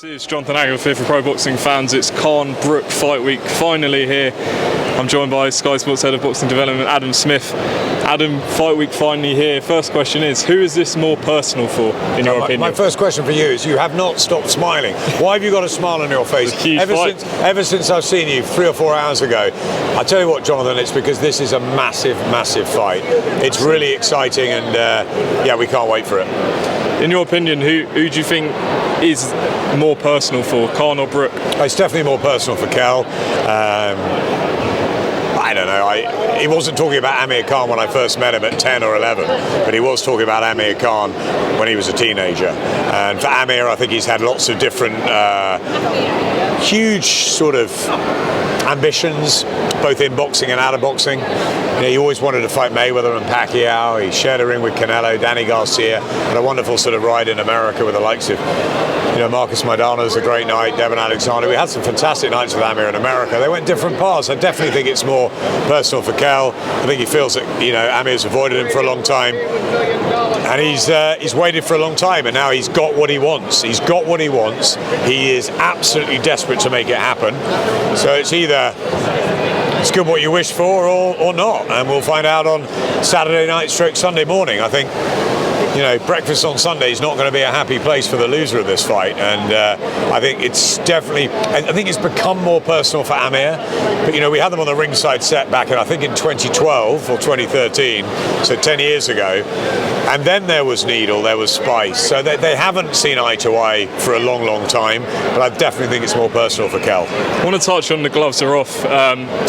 This is Jonathan Agnew here for Pro Boxing fans. It's Kell Brook fight week finally here. I'm joined by Sky Sports Head of Boxing Development, Adam Smith. Adam, fight week finally here. First question is, who is this more personal for, in your opinion? My first question for you is, you have not stopped smiling. Why have you got a smile on your face? Ever since I've seen you 3 or 4 hours ago. I tell you what, Jonathan, it's because this is a massive, massive fight. It's really exciting, and yeah, we can't wait for it. In your opinion, who do you think is more personal for, Kell or Brook? It's definitely more personal for Kell. I don't know. He wasn't talking about Amir Khan when I first met him at 10 or 11, but he was talking about Amir Khan when he was a teenager. And for Amir, I think he's had lots of different huge sort of ambitions, both in boxing and out of boxing. You know, he always wanted to fight Mayweather and Pacquiao. He shared a ring with Canelo, Danny Garcia, and a wonderful sort of ride in America with the likes of, you know, Marcus Maidana's a great night, Devon Alexander. We had some fantastic nights with Amir in America. They went different paths. I definitely think it's more personal for Kell. I think he feels that, you know, Amir's avoided him for a long time, and he's waited for a long time, and now he's got what he wants. He's got what he wants. He is absolutely desperate to make it happen. So it's either it's good what you wish for or not, and we'll find out on Saturday night / Sunday morning. I think, you know, breakfast on Sunday is not going to be a happy place for the loser of this fight, and I think it's definitely, I think it's become more personal for Amir. But you know, we had them on the ringside set back in, I think, in 2012 or 2013, so 10 years ago, and then there was Needle, there was Spice, so they haven't seen eye to eye for a long, long time, but I definitely think it's more personal for Kell. I want to touch on the gloves are off.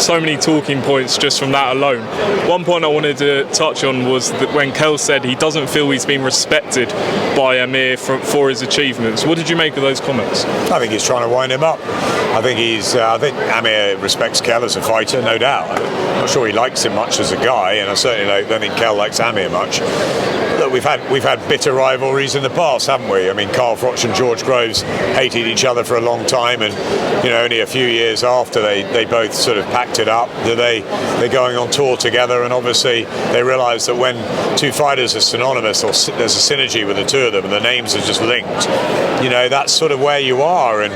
So many talking points just from that alone. One point I wanted to touch on was that when Kell said he doesn't feel he's been respected by Amir for his achievements. What did you make of those comments? I think he's trying to wind him up. I think Amir respects Kell as a fighter, no doubt. I'm not sure he likes him much as a guy, and I certainly don't think Kell likes Amir much. Look, we've had bitter rivalries in the past, haven't we? I mean, Carl Froch and George Groves hated each other for a long time, and you know, only a few years after they both sort of packed it up, they're going on tour together, and obviously they realised that when two fighters are synonymous, or there's a synergy with the two of them, and the names are just linked, you know, that's sort of where you are. And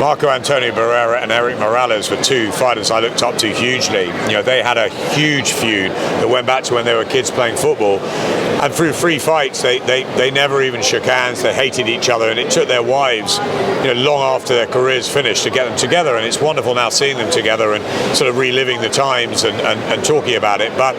Marco Antonio Barrera and Eric Morales were two fighters I looked up to hugely. You know, they had a huge feud that went back to when they were kids playing football, and through 3 fights they never even shook hands. They hated each other, and it took their wives, you know, long after their careers finished to get them together. And it's wonderful now seeing them together and sort of reliving the times and talking about it. But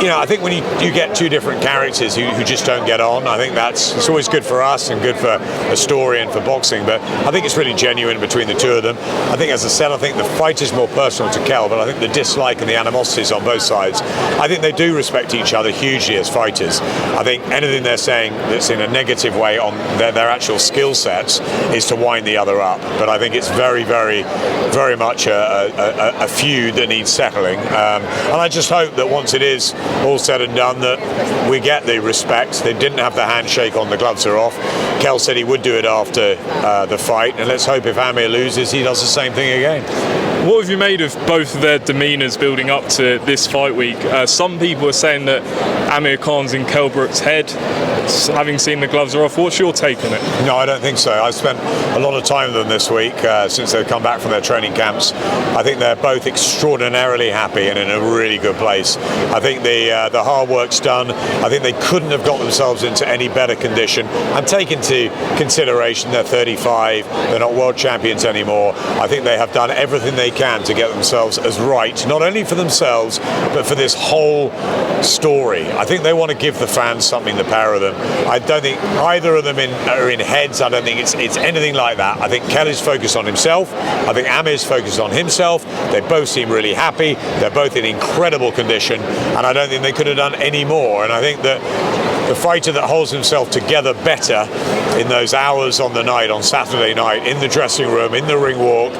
you know, I think when you get two different characters who just don't get on, I think it's always good for us and good for a story and for boxing. But I think it's really genuine between the two of them. I think, as I said, I think the fight is more personal to Kell, but I think the dislike and the animosities on both sides, I think they do respect each other hugely as fighters. I think anything they're saying that's in a negative way on their actual skill sets is to wind the other up. But I think it's very, very, very much a feud that needs settling. And I just hope that once it is all said and done, that we get the respect. They didn't have the handshake on, the gloves are off. Kell said he would do it after the fight, and let's hope if Amir loses, he does the same thing again. What have you made of both of their demeanours building up to this fight week? Some people are saying that Amir Khan's in Kell Brook's head, having seen the gloves are off. What's your take on it? No, I don't think so. I've spent a lot of time with them this week since they've come back from their training camps. I think they're both extraordinarily happy and in a really good place. I think the hard work's done. I think they couldn't have got themselves into any better condition. And take into consideration they're 35, they're not world champions anymore. I think they have done everything they can to get themselves as right, not only for themselves, but for this whole story. I think they want to give the fans something, the pair of them. I don't think either of them are in heads. I don't think it's anything like that. I think Kell is focused on himself. I think Amir's focused on himself. They both seem really happy. They're both in incredible condition, and I don't think they could have done any more. And I think that the fighter that holds himself together better in those hours on the night, on Saturday night, in the dressing room, in the ring walk,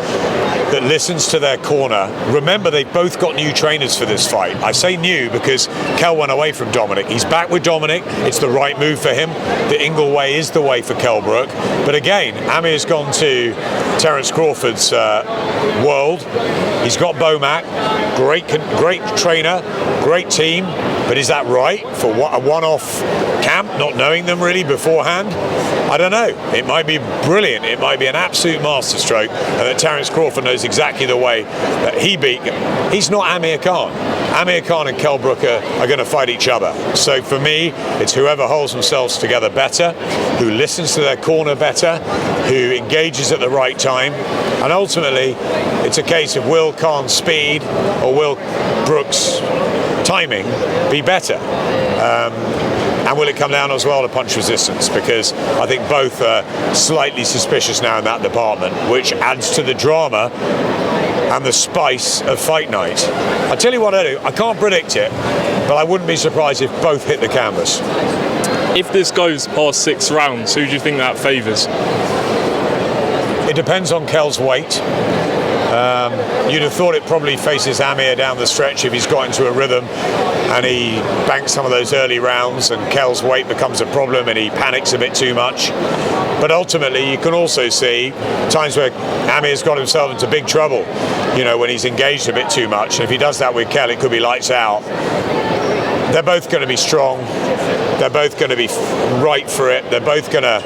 that listens to their corner. Remember, they both got new trainers for this fight. I say new because Kell went away from Dominic. He's back with Dominic. It's the right move for him. The Ingle way is the way for Kell Brook. But again, Amir's gone to Terence Crawford's world. He's got Bomac, great trainer, great team. But is that right for a one-off camp, not knowing them really beforehand? I don't know. It might be brilliant. It might be an absolute masterstroke, and that Terence Crawford knows exactly the way that he beat. He's not Amir Khan. Amir Khan and Kell Brook are going to fight each other. So for me, it's whoever holds themselves together better, who listens to their corner better, who engages at the right time, and ultimately, it's a case of will Khan's speed or will Brook's timing be better? And will it come down as well to punch resistance? Because I think both are slightly suspicious now in that department, which adds to the drama and the spice of fight night. I tell you what I do, I can't predict it, but I wouldn't be surprised if both hit the canvas. If this goes past 6 rounds, who do you think that favours? It depends on Kell's weight. You'd have thought it probably faces Amir down the stretch if he's got into a rhythm and he banks some of those early rounds and Kell's weight becomes a problem and he panics a bit too much. But ultimately you can also see times where Amir's got himself into big trouble, you know, when he's engaged a bit too much. And if he does that with Kell, it could be lights out. They're both going to be strong. They're both going to be right for it. They're both going to...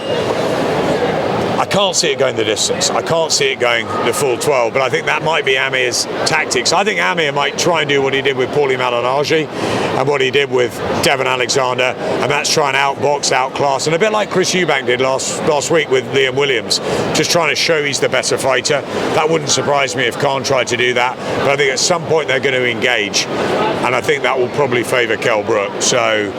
I can't see it going the distance. I can't see it going the full 12, but I think that might be Amir's tactics. I think Amir might try and do what he did with Paulie Malignaggi and what he did with Devon Alexander, and that's try and outbox, outclass, and a bit like Chris Eubank did last week with Liam Williams, just trying to show he's the better fighter. That wouldn't surprise me if Khan tried to do that, but I think at some point they're going to engage, and I think that will probably favour Kell Brook. So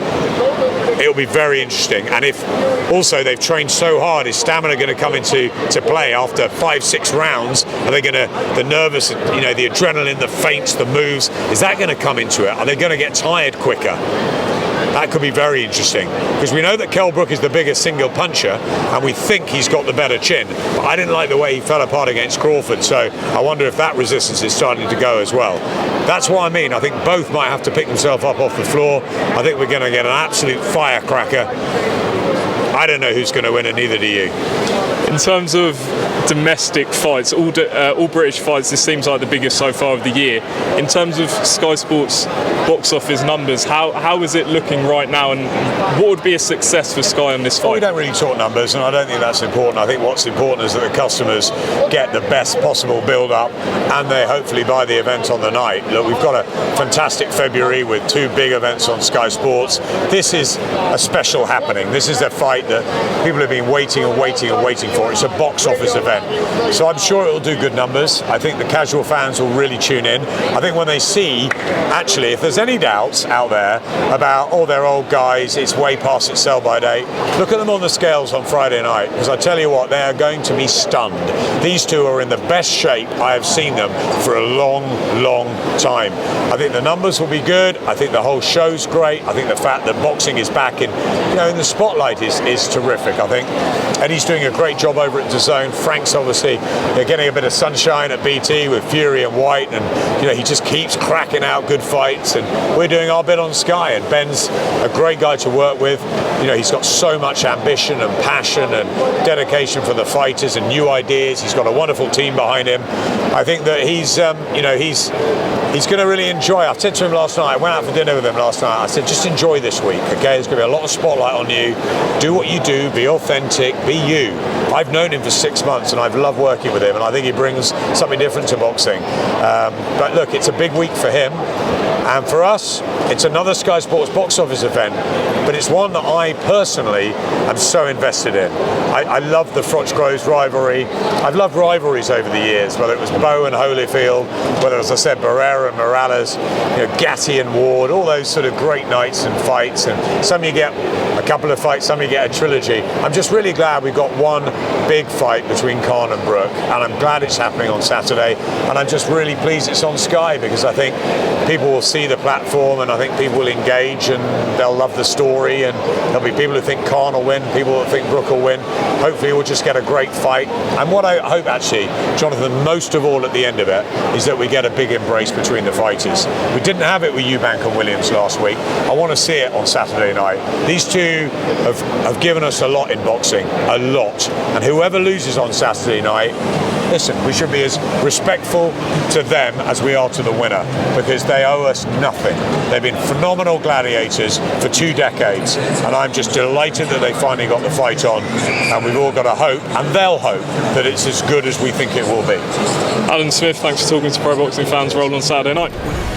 it'll be very interesting. And if also they've trained so hard, is stamina going to come into play after 5-6 rounds? Are they going to, the nervous, you know, the adrenaline, the feints, the moves, is that going to come into it? Are they going to get tired quicker? That could be very interesting, because we know that Kell Brook is the biggest single puncher and we think he's got the better chin, but I didn't like the way he fell apart against Crawford, so I wonder if that resistance is starting to go as well. That's what I mean. I think both might have to pick themselves up off the floor. I think we're going to get an absolute firecracker. I don't know who's going to win, and neither do you. In terms of domestic fights, all British fights, this seems like the biggest so far of the year. In terms of Sky Sports box office numbers, how is it looking right now, and what would be a success for Sky on this fight? Well, we don't really talk numbers, and I don't think that's important. I think what's important is that the customers get the best possible build-up, and they hopefully buy the event on the night. Look, we've got a fantastic February with 2 big events on Sky Sports. This is a special happening. This is a fight that people have been waiting and waiting and waiting for. It's a box office event. So I'm sure it'll do good numbers. I think the casual fans will really tune in. I think when they see, actually, if there's any doubts out there about, oh, they're old guys, it's way past its sell-by date, look at them on the scales on Friday night, because I tell you what, they are going to be stunned. These two are in the best shape I have seen them for a long, long time. I think the numbers will be good. I think the whole show's great. I think the fact that boxing is back in the spotlight is terrific, I think. Eddie's doing a great job over at DAZN. Frank's obviously getting a bit of sunshine at BT with Fury and White, and he just keeps cracking out good fights, and we're doing our bit on Sky, and Ben's a great guy to work with. He's got so much ambition and passion and dedication for the fighters and new ideas. He's got a wonderful team behind him. I think that he's going to really enjoy. I said to him last night, I went out for dinner with him last night, I said, just enjoy this week, okay? There's going to be a lot of spotlight on you. Do what you do, be authentic, be you. I've known him for 6 months and I've loved working with him, and I think he brings something different to boxing. But look, it's a big week for him. And for us, it's another Sky Sports box office event, but it's one that I personally am so invested in. I love the Froch-Groves rivalry. I've loved rivalries over the years, whether it was Bowe and Holyfield, whether, as I said, Barrera and Morales, Gatti and Ward, all those sort of great nights and fights. And some you get a couple of fights, some you get a trilogy. I'm just really glad we've got one big fight between Khan and Brook, and I'm glad it's happening on Saturday. And I'm just really pleased it's on Sky, because I think people will see the platform, and I think people will engage and they'll love the story, and there'll be people who think Khan will win, people who think Brook will win. Hopefully we'll just get a great fight. And what I hope, actually, Jonathan, most of all at the end of it, is that we get a big embrace between the fighters. We didn't have it with Eubank and Williams last week. I want to see it on Saturday night. These two have given us a lot in boxing, a lot. And whoever loses on Saturday night listen, we should be as respectful to them as we are to the winner, because they owe us nothing. They've been phenomenal gladiators for 2 decades, and I'm just delighted that they finally got the fight on, and we've all got to hope, and they'll hope, that it's as good as we think it will be. Alan Smith, thanks for talking to Pro Boxing Fans Roll on Saturday night.